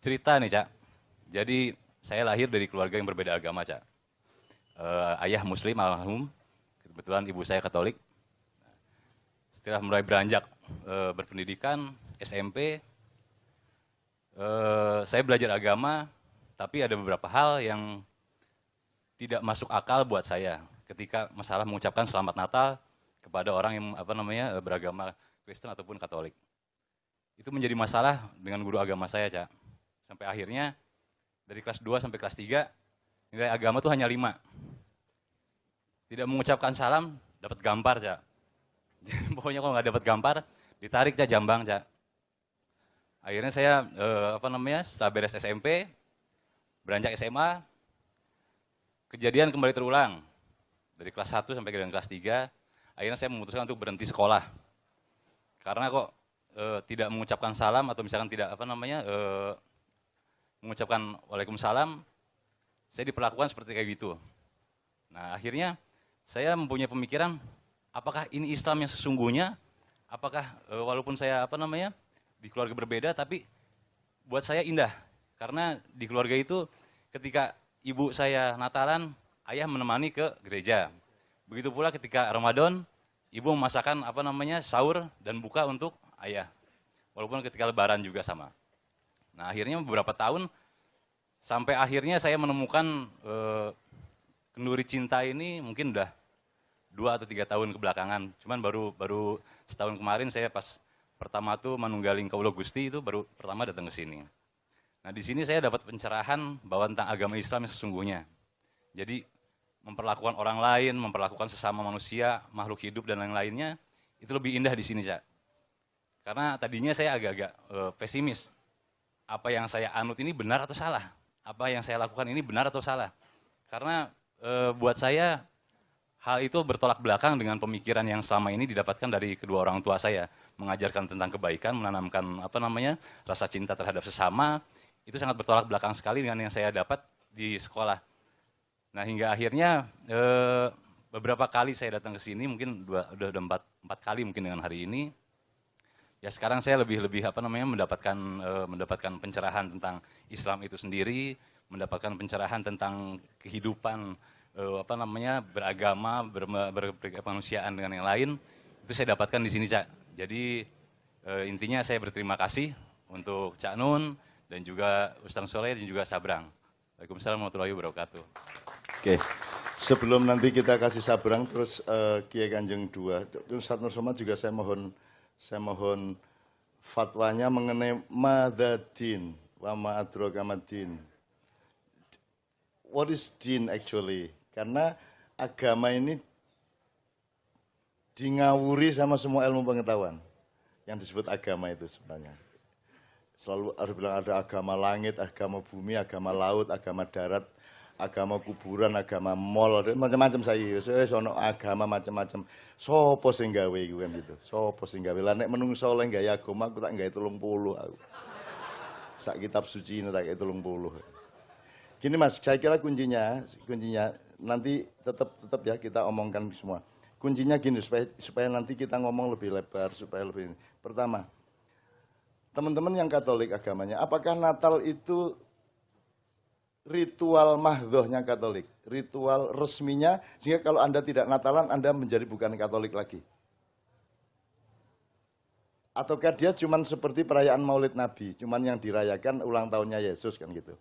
Cerita nih, Cak. Jadi saya lahir dari keluarga yang berbeda agama, Cak. Ayah Muslim almarhum, kebetulan ibu saya Katolik. Setelah mulai beranjak berpendidikan SMP, saya belajar agama, tapi ada beberapa hal yang tidak masuk akal buat saya ketika masalah mengucapkan selamat Natal kepada orang yang beragama Kristen ataupun Katolik. Itu menjadi masalah dengan guru agama saya, Cak. Sampai akhirnya dari kelas 2 sampai kelas 3 nilai agama tuh hanya 5. Tidak mengucapkan salam dapat gampar, Cak. Pokoknya kalau nggak dapat gampar ditarik, Cak, jambang, Cak. Akhirnya saya setelah beres SMP beranjak SMA, kejadian kembali terulang. Dari kelas 1 sampai dengan kelas 3, akhirnya saya memutuskan untuk berhenti sekolah. Karena kok tidak mengucapkan salam atau misalkan tidak mengucapkan waalaikumsalam, saya diperlakukan seperti kayak gitu. Nah, akhirnya saya mempunyai pemikiran, apakah ini Islam yang sesungguhnya? Apakah walaupun saya di keluarga berbeda, tapi buat saya indah. Karena di keluarga itu ketika ibu saya Natalan, ayah menemani ke gereja. Begitu pula ketika Ramadan, ibu memasakkan sahur dan buka untuk ayah. Walaupun ketika Lebaran juga sama. Nah, akhirnya beberapa tahun sampai akhirnya saya menemukan kenduri cinta ini mungkin udah 2 atau 3 tahun kebelakangan. Cuman baru setahun kemarin saya pas pertama tuh manunggaling Kaulo Gusti itu baru pertama datang ke sini. Nah, di sini saya dapat pencerahan bahwa tentang agama Islam yang sesungguhnya. Jadi memperlakukan orang lain, memperlakukan sesama manusia, makhluk hidup dan lain-lainnya itu lebih indah di sini, Cak. Karena tadinya saya agak-agak pesimis. Apa yang saya anut ini benar atau salah? Apa yang saya lakukan ini benar atau salah? Karena buat saya hal itu bertolak belakang dengan pemikiran yang selama ini didapatkan dari kedua orang tua saya, mengajarkan tentang kebaikan, menanamkan rasa cinta terhadap sesama. Itu sangat bertolak belakang sekali dengan yang saya dapat di sekolah. Nah, hingga akhirnya beberapa kali saya datang ke sini, mungkin udah 4 kali mungkin dengan hari ini. Ya, sekarang saya lebih mendapatkan pencerahan tentang Islam itu sendiri, mendapatkan pencerahan tentang kehidupan beragama, berkemanusiaan dengan yang lain. Itu saya dapatkan di sini, Cak. Jadi intinya saya berterima kasih untuk Cak Nun dan juga Ustaz Soleh dan juga Sabrang. Waalaikumsalam warahmatullahi wabarakatuh. Oke, sebelum nanti kita kasih Sabrang, terus Kiai Kanjeng 2, Ustaz Nur Somad juga saya mohon fatwanya mengenai madadin wa ma'adrogamadin. What is din actually? Karena agama ini dingawuri sama semua ilmu pengetahuan yang disebut agama itu sebenarnya. Selalu harus bilang ada agama langit, agama bumi, agama laut, agama darat, agama kuburan, agama mall, macam-macam saya. Sono agama macam-macam. Sopo sing gawe iku kan gitu. Sopo sing gawe. Lah nek menungso oleh gawe agama aku tak gawe 30 aku. Sak kitab suci ini tak gawe 30. Gini Mas, saya kira kuncinya nanti tetap ya kita omongkan semua. Kuncinya gini supaya nanti kita ngomong lebih lebar, supaya lebih ini. Pertama, teman-teman yang Katolik agamanya, apakah Natal itu ritual mahdohnya Katolik, ritual resminya, sehingga kalau Anda tidak Natalan, Anda menjadi bukan Katolik lagi? Ataukah dia cuman seperti perayaan Maulid Nabi, cuman yang dirayakan ulang tahunnya Yesus kan gitu?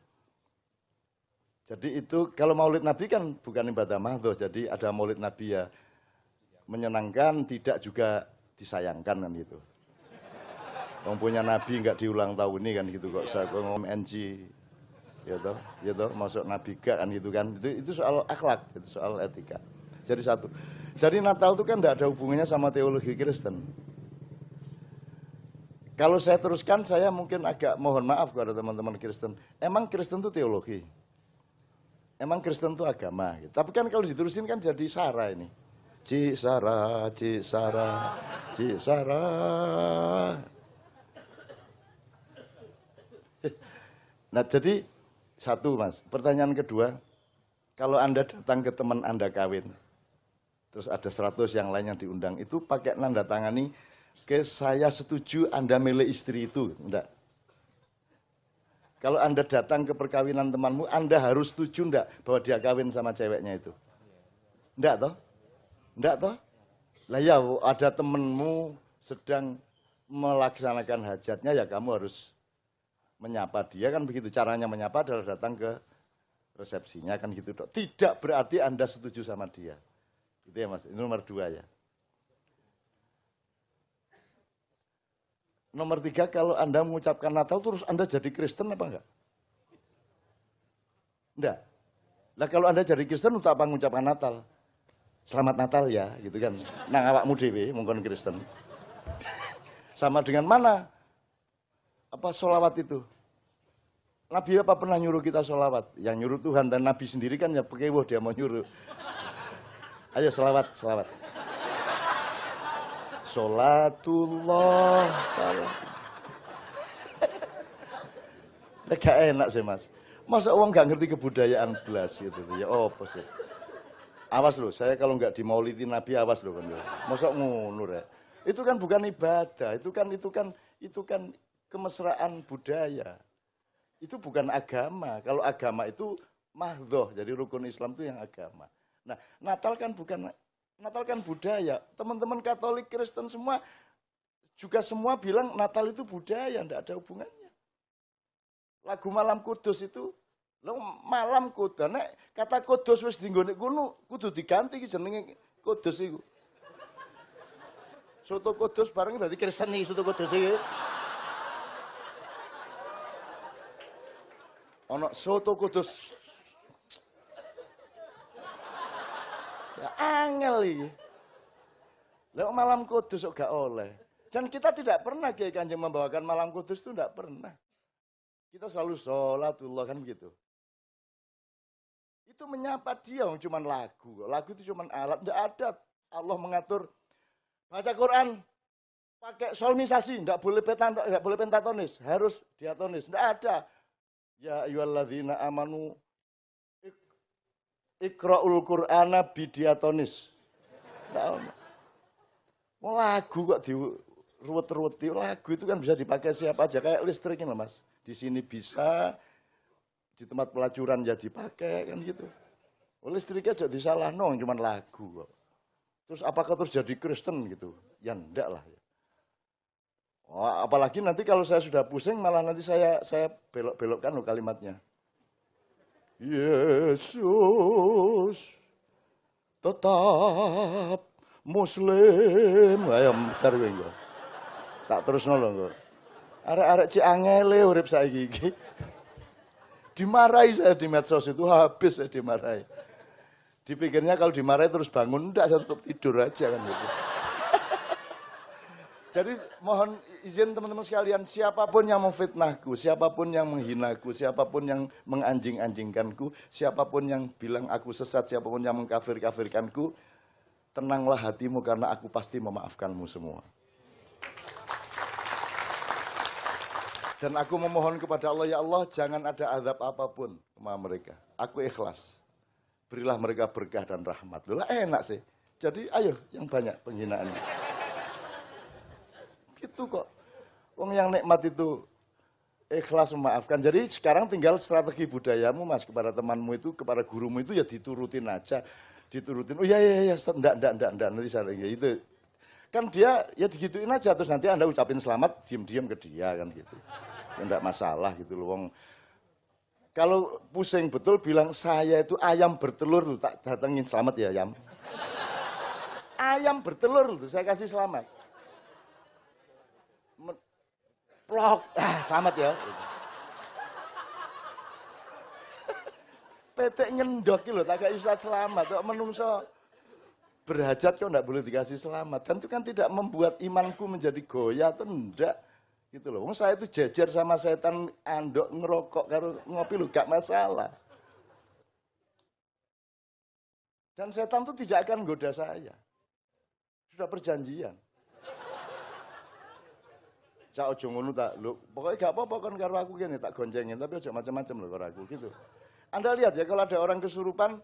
Jadi itu kalau Maulid Nabi kan bukan ibadah mahdoh, jadi ada Maulid Nabi ya menyenangkan, tidak juga disayangkan kan gitu. Yang punya Nabi enggak diulang tahun ini kan gitu kok saya ngomong NG. Ya toh, masuk Nabi gak kan gitu kan. Itu soal akhlak, itu soal etika. Jadi satu. Jadi Natal itu kan tidak ada hubungannya sama teologi Kristen. Kalau saya teruskan, saya mungkin agak mohon maaf kepada teman-teman Kristen. Emang Kristen itu teologi? Emang Kristen itu agama? Gitu. Tapi kan kalau diterusin kan jadi sara ini. Cik Sarah, Cik Sarah, Cik Sarah. Nah jadi satu Mas, pertanyaan kedua, kalau Anda datang ke teman Anda kawin, terus ada 100 yang lain yang diundang, itu pakai nanda tangani, ke saya setuju Anda milih istri itu, enggak? Kalau Anda datang ke perkawinan temanmu, Anda harus setuju enggak bahwa dia kawin sama ceweknya itu? Enggak toh? Enggak toh? Lah ya, ada temenmu sedang melaksanakan hajatnya, ya kamu harus menyapa dia, kan begitu. Caranya menyapa adalah datang ke resepsinya, kan gitu. Tidak berarti Anda setuju sama dia. Itu ya Mas, ini nomor 2 ya. Nomor 3, kalau Anda mengucapkan Natal terus Anda jadi Kristen apa enggak? Enggak. Lah kalau Anda jadi Kristen untuk apa mengucapkan Natal? Selamat Natal ya, gitu kan. Nang awakmu dhewe mongkon Kristen. Sama dengan mana? Apa sholawat itu? Nabi apa pernah nyuruh kita sholawat? Yang nyuruh Tuhan, dan Nabi sendiri kan ya pekewoh dia mau nyuruh. Ayo sholawat, sholawat. Sholatullah. Gak enak sih Mas. Masa orang gak ngerti kebudayaan belas gitu. Ya apa sih? Awas loh, saya kalau nggak dimaulidi Nabi awas loh kan. Masa ngono ya. Itu kan bukan ibadah, itu kan kemesraan budaya. Itu bukan agama. Kalau agama itu mahdhoh, jadi rukun Islam itu yang agama. Nah, Natal kan budaya. Teman-teman Katolik, Kristen semua bilang Natal itu budaya, enggak ada hubungannya. Lagu Malam Kudus itu lo malam kudus, nek kata kudus wis dinggo nek kono kudu diganti iki jenenge kudus iku. Soto kudus bareng dadi Kristen iki soto kudus iki. Ono soto kudus. Ya angel iki. Lek malam kudus kok gak oleh. Dan kita tidak pernah Kiai Kanjeng membawakan malam kudus itu tidak pernah. Kita selalu sholatullah kan begitu. Itu menyapa dia, cuma lagu. Lagu itu cuma alat, tidak ada. Allah mengatur baca Quran pakai solmisasi, tidak boleh pentatonis, harus diatonis, tidak ada. Ya ayyuhalladzina amanu iqra'ul Qur'ana bidiatonis. Mau lagu kok diruwet-ruweti, lagu itu kan bisa dipakai siapa aja, kayak listrik ini Mas. Di sini bisa, di tempat pelacuran ya dipakai kan gitu. Listriknya jadi salah nong, cuman lagu kok. Terus apakah terus jadi Kristen gitu? Ya enggak lah. Oh, apalagi nanti kalau saya sudah pusing malah nanti saya belok-belokkan loh kalimatnya. Yesus tetap Muslim. Ayo bentar gue enggak. Tak terus nolong kok. Arek-arek Ciangele urip saiki iki. Dimarahi saya di medsos itu, habis saya dimarahi. Dipikirnya kalau dimarahi terus bangun, enggak, saya tetap tidur aja kan gitu. Jadi mohon izin teman-teman sekalian, siapapun yang memfitnahku, siapapun yang menghinaku, siapapun yang menganjing-anjingkanku, siapapun yang bilang aku sesat, siapapun yang mengkafir-kafirkanku, tenanglah hatimu karena aku pasti memaafkanmu semua. Dan aku memohon kepada Allah, ya Allah jangan ada azab apapun sama mereka. Aku ikhlas. Berilah mereka berkah dan rahmat. Lah enak sih. Jadi ayo yang banyak penghinaannya. Gitu kok. Wong yang nikmat itu ikhlas memaafkan. Jadi sekarang tinggal strategi budayamu Mas, kepada temanmu itu, kepada gurumu itu ya diturutin aja. Diturutin. Oh iya, enggak. Nanti saya itu. Kan dia ya digituin aja, terus nanti Anda ucapin selamat, diam-diam ke dia kan gitu. Ya enggak masalah gitu loh. Wong kalau pusing betul bilang saya itu ayam bertelur loh, tak datengin selamat ya ayam. Ayam bertelur loh, saya kasih selamat. Plok, selamat ya. Petek ngendok loh, tak kayak Ustaz selamat, kok menungso berhajat kok enggak boleh dikasih selamat. Kan itu kan tidak membuat imanku menjadi goyah atau enggak. Gitu loh. Saya itu jejer sama setan andok ngerokok karo ngopi loh, gak masalah. Dan setan itu tidak akan goda saya. Sudah perjanjian. Cak ojo ngono tak lho, pokoknya gak apa-apa kan karo aku gini tak goncengin, tapi ojo macam-macam loh karo aku gitu. Anda lihat ya kalau ada orang kesurupan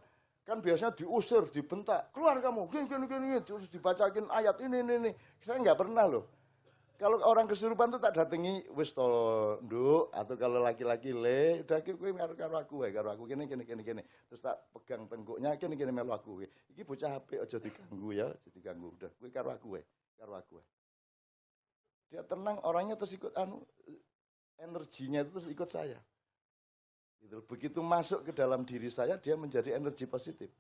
kan biasanya diusir, dibentak, keluar kamu, gini, terus dibacakin ayat ini. Saya nggak pernah loh. Kalau orang kesurupan tuh tak datangi wis to, Nduk, atau kalau laki-laki le, udah kowe karo aku wae, karo aku kene. Terus tak pegang tengkuknya kene melu aku. Iki bocah apik aja diganggu ya, aja diganggu. Udah kowe karo aku wae, karo aku wae. Dia tenang, orangnya terus ikut energinya itu terus ikut saya. Gitu. Begitu masuk ke dalam diri saya, dia menjadi energi positif.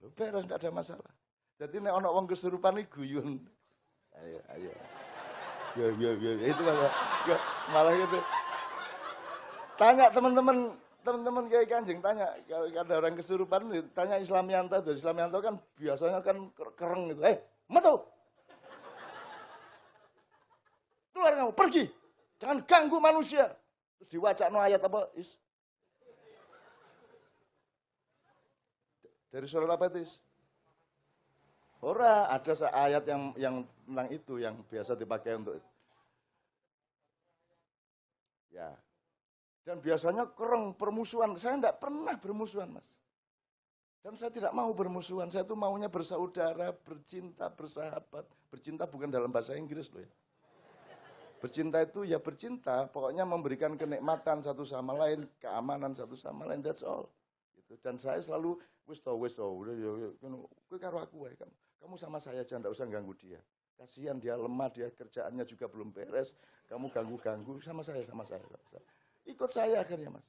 Loh, beres, enggak ada masalah. Jadi nek ana wong kesurupan iki guyun. Ayo. Ya, itu malah gitu. Tanya teman-teman Kiai Kanjeng, tanya kalau ada orang kesurupan, tanya Islamianto. Islamianto kan biasanya kan kereng gitu. Metu. Keluar kamu, pergi. Jangan ganggu manusia. Terus diwacakno ayat apa? Dari surat apa itu? Ora, ada ayat yang tentang itu yang biasa dipakai untuk itu. Ya. Dan biasanya kereng permusuhan. Saya tidak pernah bermusuhan, Mas. Dan saya tidak mau bermusuhan. Saya tuh maunya bersaudara, bercinta, bersahabat. Bercinta bukan dalam bahasa Inggris loh ya. Bercinta itu ya bercinta, pokoknya memberikan kenikmatan satu sama lain, keamanan satu sama lain, that's all. Gitu. Dan saya selalu wis to, udah kowe karo aku wae kamu sama saya aja, enggak usah ganggu dia. Kasihan dia lemah, dia kerjaannya juga belum beres, kamu ganggu sama saya. Ikut saya akhirnya, Mas.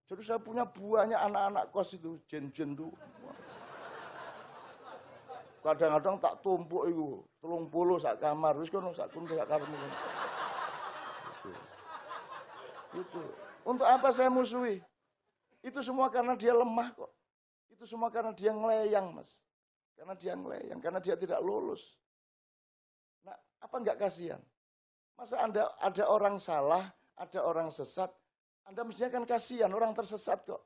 Jadi saya punya banyak anak-anak kos itu, jen-jen tuh. Kadang-kadang tak tumpuk itu, 30 sak kamar, wis kono sak kunti sak kamarmu. Itu. Untuk apa saya musuhi? Itu semua karena dia lemah kok. Itu semua karena dia ngeleyang, Mas. Karena dia tidak lulus. Nah, apa enggak kasihan? Masa ada orang salah, ada orang sesat, Anda mestinya kan kasihan, orang tersesat kok.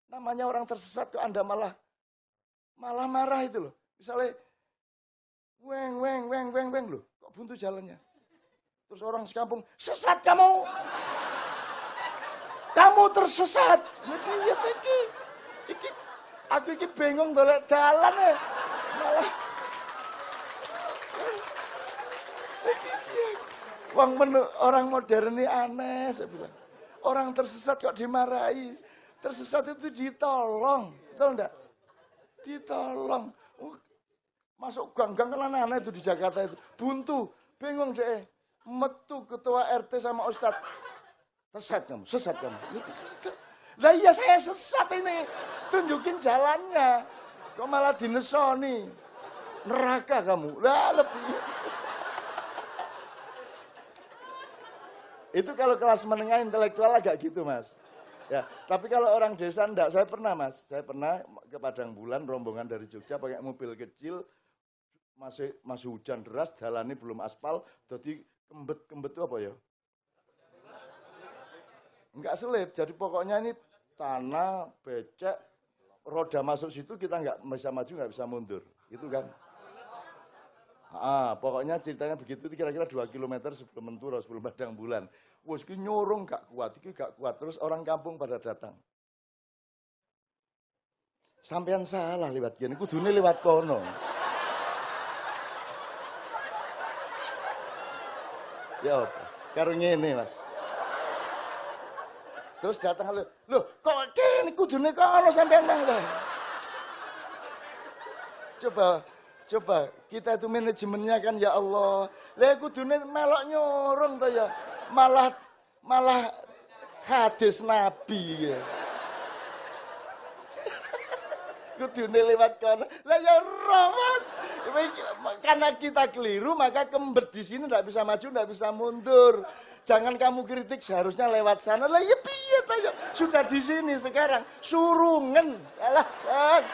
Namanya orang tersesat kok Anda malah marah itu loh. Misalnya, weng loh, kok buntu jalannya. Terus orang sekampung, sesat kamu! Kamu tersesat! Iya aku iki bingung dolek dalan ya. Malah orang modern ini aneh, saya bilang. Orang tersesat kok dimarahi. Tersesat itu ditolong, betul enggak? Ditolong. Masuk gang-gang kan aneh itu di Jakarta itu. Buntu, bingung deh. Metu ketua RT sama Ustadz. Sesat kamu. Lah iya saya sesat ini. Tunjukin jalannya. Kok malah dinesoni. Neraka kamu. Lah lebih. Itu kalau kelas menengah intelektual agak gitu, Mas. Ya, tapi kalau orang desa enggak, saya pernah, Mas. Saya pernah ke Padang Bulan rombongan dari Jogja pakai mobil kecil, masih hujan deras, jalannya belum aspal, jadi kembet itu apa ya? Enggak selip, jadi pokoknya ini tanah, becek, roda masuk situ kita enggak bisa maju, enggak bisa mundur, gitu kan? Pokoknya ceritanya begitu, kira-kira 2 km sebelum Menturo, sebelum Padang Bulan. Wes iki nyorong gak kuat, terus orang kampung pada datang. Sampean salah lewat gini, kudune lewat kono. Ya apa? Karo ngene, Mas. Terus datang loh, kok kene kudune kono sampean nang. Coba kita itu manajemennya kan ya Allah. Lah kudune melok nyorong to ya. Malah hadis Nabi ya. Kudune lewat kono. Lah ya roh, Mas. Karena kita keliru maka kembet di sini enggak bisa maju, enggak bisa mundur. Jangan kamu kritik, seharusnya lewat sana. Lah ya piye to ya. Sudah di sini sekarang surungen. Alah, Jan.